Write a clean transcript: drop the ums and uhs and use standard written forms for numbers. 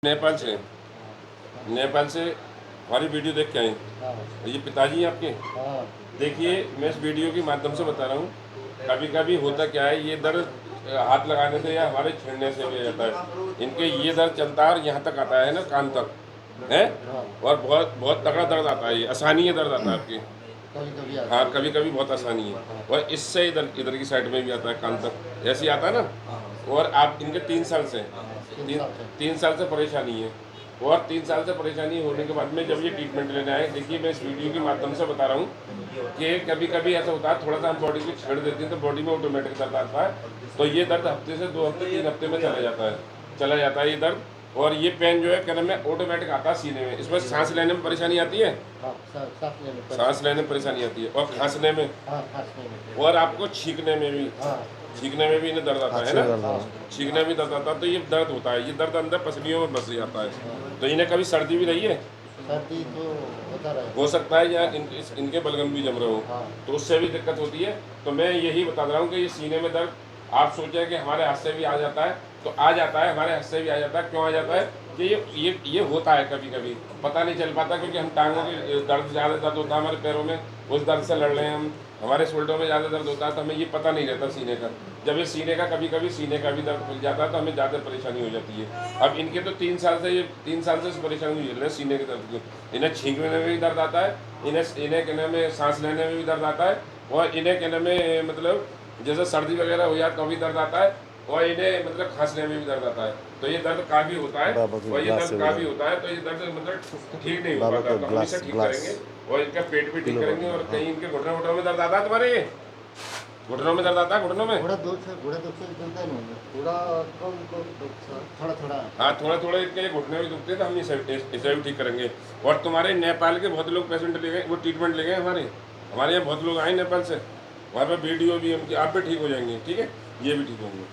नेपाल से नेपाल से हमारी वीडियो देख के आए। ये पिताजी हैं आपके। देखिए, मैं इस वीडियो के माध्यम से बता रहा हूँ, कभी कभी होता क्या है, ये दर्द हाथ लगाने से या हमारे छेड़ने से भी जाता है। इनके ये दर्द चलता है और यहाँ तक आता है ना, कान तक है। और बहुत बहुत तगड़ा दर्द आता है, ये आसानी है दर्द आता है आपकी। हाँ, कभी कभी बहुत आसानी है। और इससे इधर इधर की साइड में भी आता है, कान तक ऐसे आता है ना। और आप इनके 3 साल से तीन साल से परेशानी है। और 3 साल से परेशानी होने के बाद में जब ये ट्रीटमेंट लेने आए, देखिए मैं इस वीडियो के माध्यम से बता रहा हूँ कि कभी कभी ऐसा होता है, थोड़ा सा हम बॉडी को छेड़ देते हैं तो बॉडी में ऑटोमेटिक दर्द आता है। तो ये दर्द हफ्ते से 2 हफ्ते 3 हफ्ते में चला जाता है ये दर्द। और ये पेन जो है क्या नाम है, ऑटोमेटिक आता है सीने में। इसमें सांस लेने में परेशानी आती है, सांस लेने में परेशानी आती है, और खांसने में, और आपको छींकने में भी, इन्हें दर्द आता है ना, छींकने में भी दर्द आता है। तो ये दर्द होता है, ये दर्द अंदर पसलियों में बस जाता है। तो इन्हें कभी सर्दी भी रही है, सर्दी तो होता रहा हो सकता है, या इनके बलगम भी जम रहे हो, तो उससे भी दिक्कत होती है। तो मैं यही बता रहा हूँ कि ये सीने में दर्द आप सोचें कि हमारे हाथ से भी आ जाता है, तो आ जाता है, हमारे हाथ से भी आ जाता है। क्यों आ जाता है कि ये होता है, कभी कभी पता नहीं चल पाता, क्योंकि हम टांगों की दर्द ज़्यादा दर्द होता है हमारे पैरों में, उस दर्द से लड़ रहे हैं हम। हमारे शोल्डर में ज़्यादा दर्द होता है तो हमें ये पता नहीं रहता सीने का। जब ये सीने का कभी कभी सीने का भी दर्द खुल जाता है तो हमें ज़्यादा परेशानी हो जाती है। अब इनके तो 3 साल से परेशानी झेल रहे हैं सीने के दर्द की। इन्हें छींकने में भी दर्द आता है, इन्हें कहने में सांस लेने में भी दर्द आता है, और इन्हें कहने में मतलब जैसे सर्दी वगैरह हो जाए तो भी दर्द आता है, और इन्हें मतलब खांसने में भी दर्द आता है। तो ये दर्द काफ़ी होता है, और ये दर्द काफ़ी होता है। तो ये दर्द मतलब ठीक नहीं हो पाता, तो हम इसे ठीक करेंगे और इनका पेट भी ठीक करेंगे। और कहीं इनके घुटनों में दर्द आता है तुम्हारे, घुटनों में दर्द आता है, घुटनों में हाँ, थोड़ा थोड़ा इनके घुटने भी दुखते हैं, तो हम इसे भी ठीक करेंगे। और तुम्हारे नेपाल के बहुत लोग पेशेंट ले गए, वो ट्रीटमेंट ले गए हमारे यहाँ बहुत लोग आए नेपाल से। वहाँ पे वीडियो भी उनकी, आप भी ठीक हो जाएंगे, ठीक है, ये भी ठीक होंगे।